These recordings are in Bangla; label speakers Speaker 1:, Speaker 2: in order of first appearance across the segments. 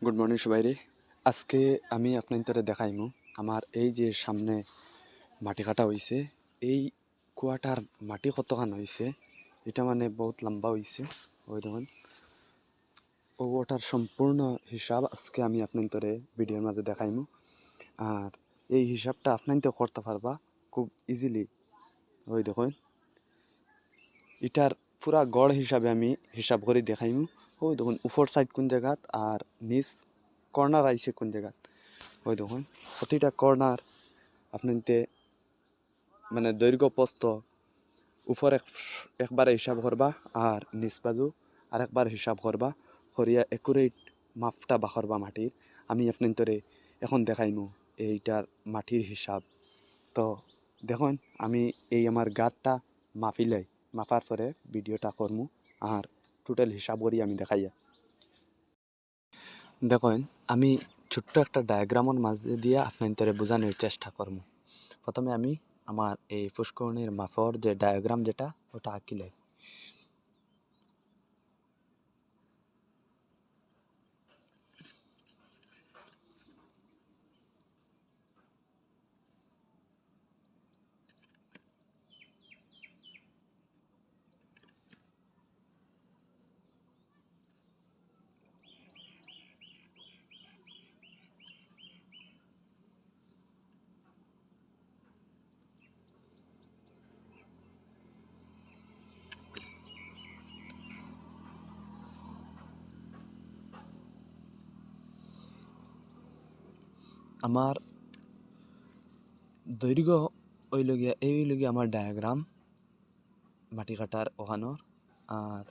Speaker 1: গুড মর্নিং সবাই রে। আজকে আমি আপনাদের দেখাইমু আমার এই যে সামনে মাটি কাটা হয়েছে, এই কুয়াটার মাটি কতখান হয়েছে, এটা মানে বহুত লম্বা হয়েছে। ওই দেখুন ওটার সম্পূর্ণ হিসাব আজকে আমি আপনাদের ভিডিওর মাঝে দেখাইমু। আর এই হিসাবটা আপনাদের করতে পারবা খুব ইজিলি। ওই দেখুন এটার পুরা গড় হিসাবে আমি হিসাব করে দেখাইমু। ওই দেখুন উপর সাইড কোন জায়গাত আর নিচ কর্নার আইছে কোন জায়গাত। ওই দেখুন প্রতিটা কর্নার আপনাদের মানে দৈর্ঘ্য প্রস্থ উপর একবার হিসাব করবা আর নিচ বাজু আরেকবার হিসাব করবা করিয়া একুরেট মাপটা বাখরবা মাটির। আমি আপনাদের এখন দেখাইমু এইটার মাটির হিসাব। তো দেখুন আমি এই আমার গাঁটটা মাপিলাই, মাপার পরে ভিডিওটা করমু আর টোটাল হিসাব করি আমি দেখাইয়া। দেখুন আমি ছোট্ট একটা ডায়াগ্রামের মাঝে দিয়ে আপনাদের বোঝানোর চেষ্টা করমু। প্রথমে আমি আমার এই পুষ্করণীর মাপর যে ডায়াগ্রাম যেটা ওটা আঁকিলাই। আমার দৈর্ঘ্য এই হইলগিয়া আমার ডায়াগ্রাম মাটি কাটার ওখানোর। আর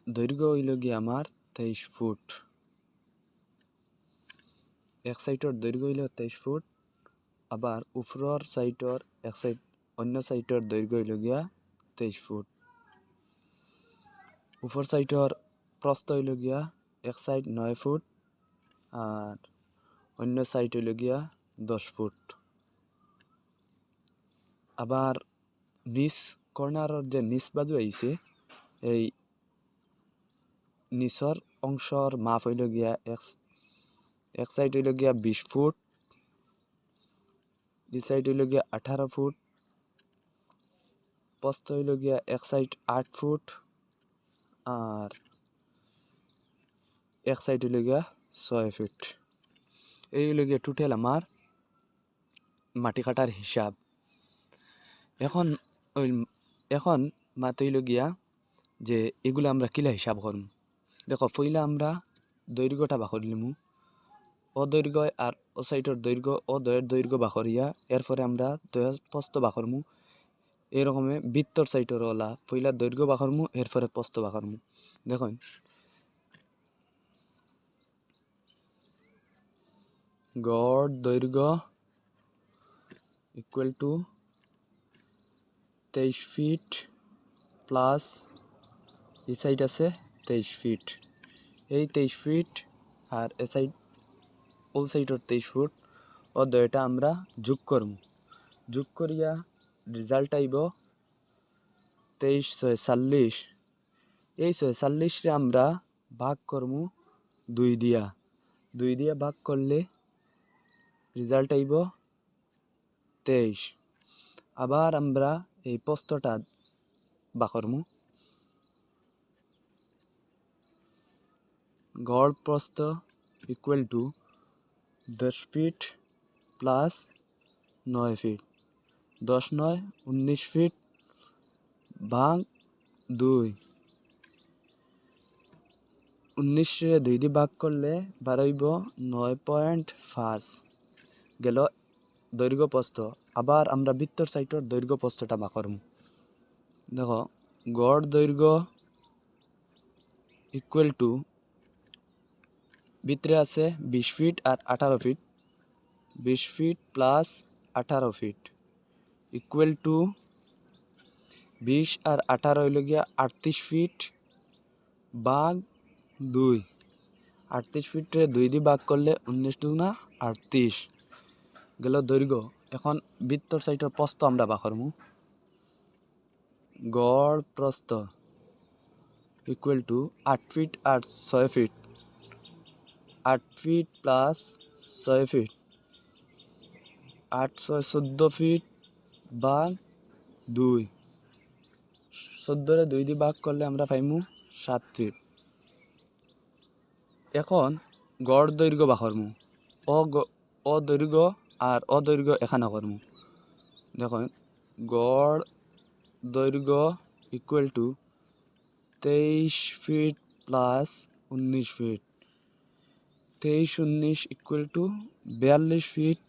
Speaker 1: দৈর্ঘ্য হইলগিয়া আমার 23 ফুট। এক সাইডের দৈর্ঘ্য হইল 23 ফুট, আবার উপরের সাইডের এক সাইড অন্য সাইডের দৈর্ঘ্য হইলগিয়া 23 ফুট। উপর সাইডের প্রস্থ হইলগিয়া এক সাইড 9 ফুট আর অন্য সাইড হইলগিয়া 10 ফুট। আবার নিচ কর্নারের যে নিচ বাজু আইছে এই নিচর অংশর মাপ হইল গিয়া এক সাইড হইল গিয়া 20 ফুট, এই সাইড হইল গিয়া 18 ফুট, প্রস্থ হইল গিয়া এক সাইড 8 ফুট আর এক সাইড হইল গিয়া 6 ফিট। এই হইল গিয়া টোটাল আমার মাটি কাটার হিসাব। এখন মাত হইল গিয়া যে এগুলো আমরা কিলা হিসাব করব। দেখো পইলা আমরা দৈর্ঘ্যটা বাখর লিমু, ও দৈর্ঘ্য আর ও সাইডের দৈর্ঘ্য ও দয়ের দৈর্ঘ্য বাখরিয়া এরপরে আমরা দয়ের প্রস্থ বাখরমু। এরকমে বৃত্তর সাইডের ওলা পইলা দৈর্ঘ্য বাখরমু এরপরে প্রস্থ বাখরমু। দেখুন গড় দৈর্ঘ্য ইকুয়াল টু 23 ফিট প্লাস এই সাইড আছে 23 ফিট। এই 23 ফিট আর এ সাইড ও সাইডের 23 ফুট ও দয়টা আমরা যোগ করব। যোগ করিয়া রেজাল্ট আইব 23 6 40। এই 46 রে আমরা ভাগ করমু 2 দিয়া, 2 দিয়া ভাগ করলে রেজাল্ট আইব 23। আবার আমরা এই প্রস্থটা বাকরমু। গড় প্রস্থ equal to 10 feet plus 9 feet. 10 9 19 feet ভাগ 2। 19 রে 2 দিয়ে ভাগ করলে বাড়াইব 9.5 গেল দৈর্ঘ্য প্রস্থ। আবার আমরা বৃত্তর সাইডের দৈর্ঘ্য প্রস্থটা বাকরমু। দেখো গড় দৈর্ঘ্য ইকুয়াল টু ভিতরে আছে 20 ফিট আর 18 feet, 20 feet plus 18 feet equal to 20 আর 18 হইল গিয়া 38 ফিট ভাগ 2। 38 ফিটে 2 দিয়ে ভাগ করলে 19 দুগুণা 38 গেল দৈর্ঘ্য। এখন বৃত্তর সাইডের প্রস্থ আমরা বাকরমু। গড় প্রস্থ ইকুয়াল টু 8 ফিট আর 6 feet 8 feet plus 6 feet 8 6 14 feet ভাগ 2 14 2 দিয়ে ভাগ করলে আমরা পাইমু 7 ফিট। এখন গড় দৈর্ঘ্য বা করমু অদৈর্ঘ্য আর অদৈর্ঘ্য এখানে করমু। দেখুন গড় দৈর্ঘ্য equal to 23 feet plus 19 feet 23 19 equal to 42 feet.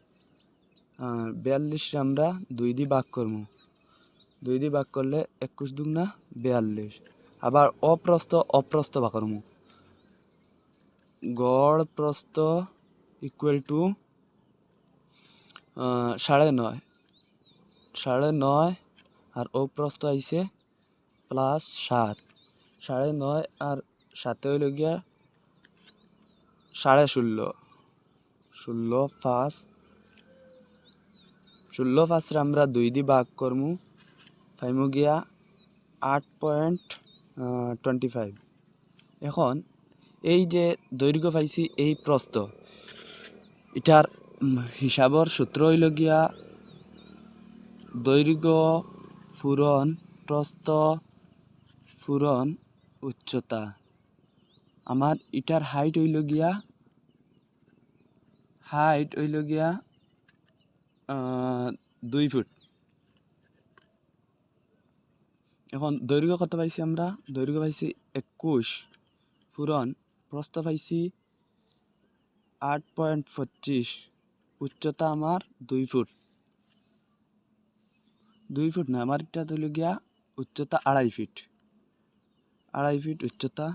Speaker 1: 42 আমরা 2 দিয়ে ভাগ করমু, 2 দিয়ে ভাগ করলে 21 দুগুণা 42। আবার অপ্রস্থ ভাগ করমু। গড় প্রস্থ ইকুয়াল টু 9.5 9.5 আর অপ্রস্থ আইছে প্লাস 7 9.5 আর 7 হইল গিয়া 16.5 16 5 16 5 আমরা 2 দিয়ে ভাগ করমু পাইমু গিয়া 8.25। এখন এই যে দৈর্ঘ্য পাইছি এই প্রস্থ এটার হিসাবর সূত্র হইল গিয়া দৈর্ঘ্য পূরণ প্রস্থ পূরণ উচ্চতা। আমার এটার হাইট হইল গিয়া 2 ফুট। এখন দৈর্ঘ্য কত পাইছি আমরা? দৈর্ঘ্য পাইছি 21 পূরণ প্রস্থ পাইছি 8.25 উচ্চতা আমার 2 ফুট। 2 ফুট না, আমার এটা হইল গিয়া উচ্চতা 2.5 ফিট। 2.5 ফিট উচ্চতা।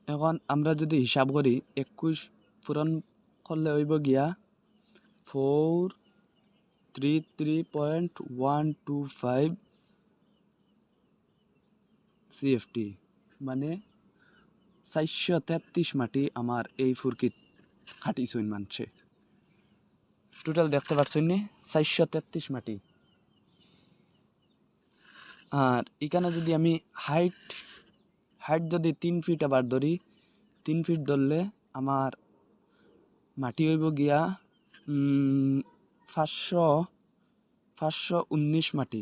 Speaker 1: এখন আমরা যদি হিসাব করি 21 পূরণ করলে হইব গিয়া 433.125 CFT, মানে 433 মাটি আমার এই ফুরকিত খাটিছইন মানছে। টোটাল দেখতে পাচ্ছেন নি 433 মাটি। আর এখানে যদি আমি হাইট যদি 3 ফিট আবার ধরি, 3 ফিট ধরলে আমার মাটি হইব গিয়া 519 মাটি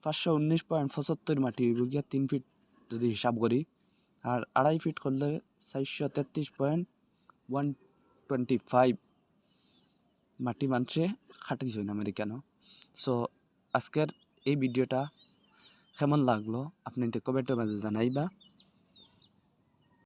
Speaker 1: 519.75 মাটি হইব গিয়া 3 ফিট যদি হিসাব করি। আর 2.5 ফিট করলে 433.125 মাটি মানুষে খাটিছইন আমেরিকানো। সো আজকের এই ভিডিওটা কেমন লাগলো আপনি কমেন্টের মাঝে জানাইবা।